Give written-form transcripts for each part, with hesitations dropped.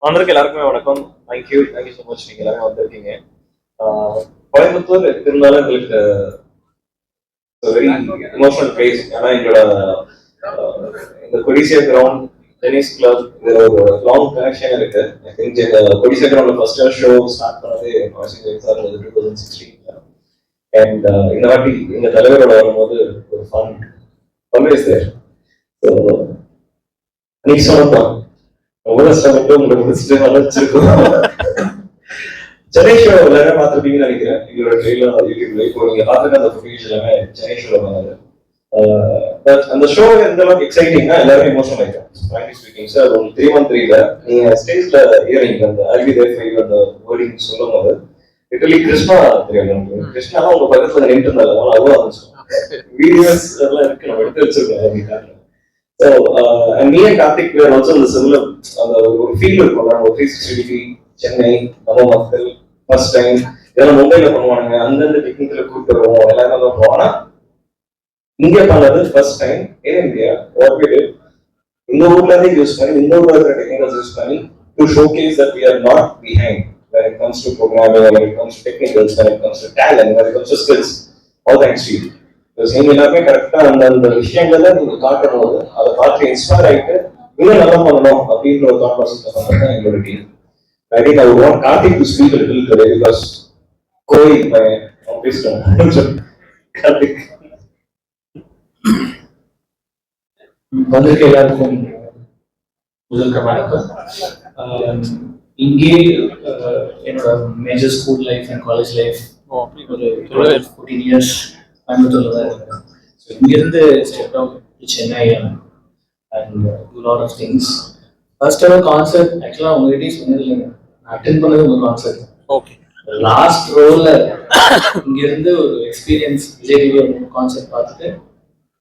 வந்திருக்க எல்லாருக்குமே வணக்கம். Thank you so much. நீங்க எல்லாமே வந்திருக்கீங்க. கோயம்புத்தூர் இருந்தாலும் எங்களுக்கு வெரி எமோஷனல் பிளேஸ். ஏன்னா எங்களோட இந்த கொடிசியா கிரவுண்ட் டென்னிஸ் கிளப் இது ஒரு லாங் கனெக்ஷன் இருக்கு. கொடிசியா கிரவுண்ட்ல ஃபர்ஸ்ட் ஷோ ஸ்டார்ட் பண்ணது 2016. அண்ட் இந்த வாட்டி எங்க தலைவரோட வரும்போது ஒரு ஃபன் ஆல்வேஸ் தேர். ஸோ நீங்க சொல்லலாம் சென்னை ஷோ எல்லாருமே பார்த்துருப்பீங்கன்னு நினைக்கிறேன். எங்களோட ட்ரெயிலர் யூடியூப்ல இப்போ நீங்க பார்த்துருக்க அந்த ஃபுட்டேஜ் எல்லாமே சென்னை ஷோல வந்தது. பட் அந்த ஷோ எந்த அளவுக்கு எக்ஸைட்டிங்னா எல்லாரும் எமோஷனல் ஆயிட்டோம். ஃப்ராங்க்லி ஸ்பீக்கிங் சார், ஒரு 313ல நீங்க ஸ்டேஜ்ல ஏறிங்க அந்த ஐவி தேர் ஃபைவ் அந்த வேர்டிங் சொல்லும் போது லிட்டரலி கிருஷ்ணா தெரியும். கிருஷ்ணா உங்க பக்கத்துல நின்று இருந்தாங்க. அதுவும் வீடியோஸ் எல்லாம் இருக்கு, நம்ம எடுத்து வச்சிருக்கோம். So, and me and Karthik were also in the similar field இருக்கும். ஒரு 360 degree சென்னை நம்ம மக்கள் ஃபர்ஸ்ட் டைம் இதெல்லாம் மும்பைல பண்ணுவாங்க. அந்தந்த டெக்னிக்கல கூப்பிட்டு வருவோம், எல்லாமே பண்ணுவோம். ஆனா இங்க பண்ணது first time in India. What we did, இந்த ஊர்ல இருந்து யூஸ் பண்ணி இந்த ஊர்ல இருக்கிற டெக்னிக்கல்ஸ் யூஸ் பண்ணி to showcase that we are not behind when it comes to programming, when it comes to technicals, when it comes to talent, when it comes to skills, all thanks to you. நீங்க எல்லாமே கரெக்டா அந்த விஷயங்கள நீங்க காட்டும் போது அதை பார்த்து இன்ஸ்பயர் ஆயிட்டு இன்னும் நல்லா பண்ணணும் அப்படின்ற ஒரு தாட் ப்ராசஸ் தான் எங்களோட team. I think I want Karthik to speak little today because கோய் பேசுறோம். கார்த்திக் வந்திருக்க எல்லாருக்கும் முதல் வணக்கம். இங்கே என்னோட major school life and college life ஒரு 14 years கோயம்புத்தூர்ல தான் இருக்கேன். ஸோ இங்கிருந்து step out to Chennai and do lot of things. First ever concert ஆக்சுவலாக உங்ககிட்டயும் சொன்னது இல்லைங்க, நான் அட்டென்ட் பண்ணது உங்க கான்சர்ட். ஓகே, லாஸ்ட் ரோல இங்கிருந்து ஒரு எக்ஸ்பீரியன்ஸ் விஜய் டிவி கான்சர்ட் பார்த்துட்டு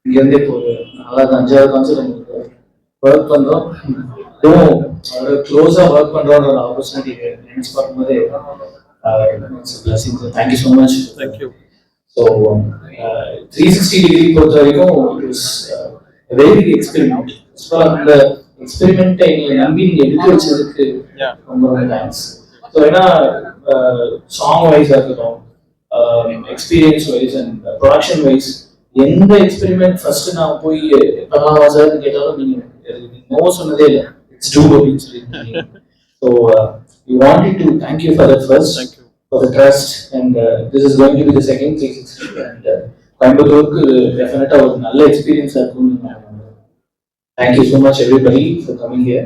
இங்கிருந்து இப்போ ஒரு 5வது கான்சர்ட் உங்களுக்கு ஒர்க் பண்றோம். அதுவும் அவரோட க்ளோஸா ஒர்க் பண்றோன்ற ஒரு ஆப்பர்ச்சுனிட்டி நினைச்சு பார்க்கும்போது thank you so much. Thank you. So 360 degree பொறுத்த வரைக்கும் it was a very big experiment. So அந்த எக்ஸ்பெரிமெண்ட்டை எங்களை நம்பி நீங்க எடுத்து வச்சதுக்கு ரொம்ப ரொம்ப தேங்க்ஸ். ஸோ ஏன்னா சாங் வைஸாக இருக்கட்டும், experience wise and production wise எந்த எக்ஸ்பெரிமெண்ட் ஃபர்ஸ்ட் நான் போய் எப்பெல்லாம் வாசாருன்னு கேட்டாலும் நீங்க நோ சொன்னதே இல்லை, இட்ஸ் டூ அப்படின்னு சொல்லியிருக்கீங்க. So we wanted to thank you for that first. Thank you for the trust, and this is going to be the second 360, and கோயம்புத்தூருக்கு டெஃபினட்டா ஒரு நல்ல எக்ஸ்பீரியன்ஸா இருக்கும்னு. Thank you so much everybody for coming here,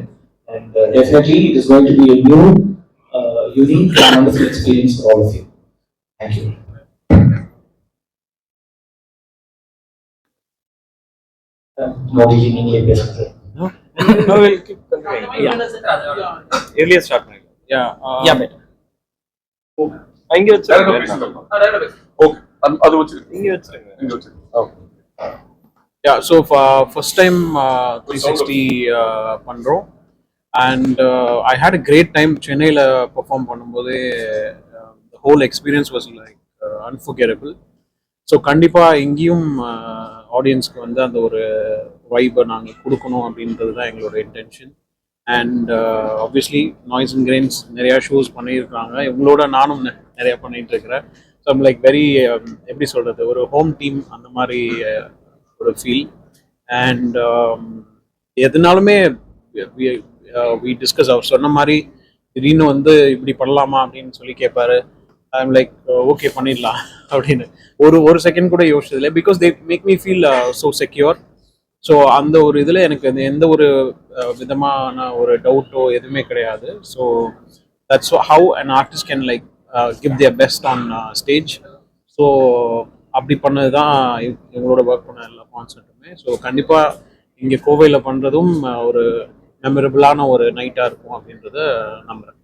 and definitely it is going to be a new unique and wonderful experience for all of you. Thank you. Modi ji நீங்களே பேசுங்க. No, we'll keep continuing. Earlier start பண்ணி. Yeah better. இங்க வச்சிருங்க. Okay, அது வச்சிருங்க. இங்க வச்சிருங்க. Okay. Yeah, so first time 360 பண்றோம். And I had a great time சென்னையில பெர்ஃபார்ம் பண்ணும்போது. The whole experience was like unforgettable. So கண்டிப்பாக எங்கேயும் ஆடியன்ஸ்க்கு வந்து அந்த ஒரு வைப்பை நாங்கள் கொடுக்கணும் அப்படின்றது தான் எங்களோட intention. And obviously noise and grains நிறையா ஷோஸ் பண்ணியிருக்காங்க, இவங்களோட நானும் நிறையா பண்ணிகிட்டு இருக்கிறேன். ஸோ ஐம் லைக் வெரி எப்படி சொல்கிறது, ஒரு ஹோம் டீம் அந்த மாதிரி ஒரு ஃபீல். அண்ட் எதுனாலுமே வி டிஸ்கஸ். அவர் சொன்ன மாதிரி திடீர்னு வந்து இப்படி பண்ணலாமா அப்படின்னு சொல்லி கேட்பாரு. ஐம் லைக் ஓகே பண்ணிடலாம் அப்படின்னு ஒரு செகண்ட் கூட யோசிச்சதில்லை. Because they make me feel so secure. So அந்த ஒரு இதில் எனக்கு எந்த ஒரு விதமான ஒரு டவுட்டோ எதுவுமே கிடையாது. So that's how an artist can like give their best on stage. So அப்படி பண்ணது தான் இவங்களோட ஒர்க் பண்ண எல்லா கான்சர்ட்டுமே. ஸோ கண்டிப்பாக இங்கே கோவையில் பண்ணுறதும் ஒரு மெமரபிளான ஒரு நைட்டாக இருக்கும் அப்படின்றத நம்புகிறேன்.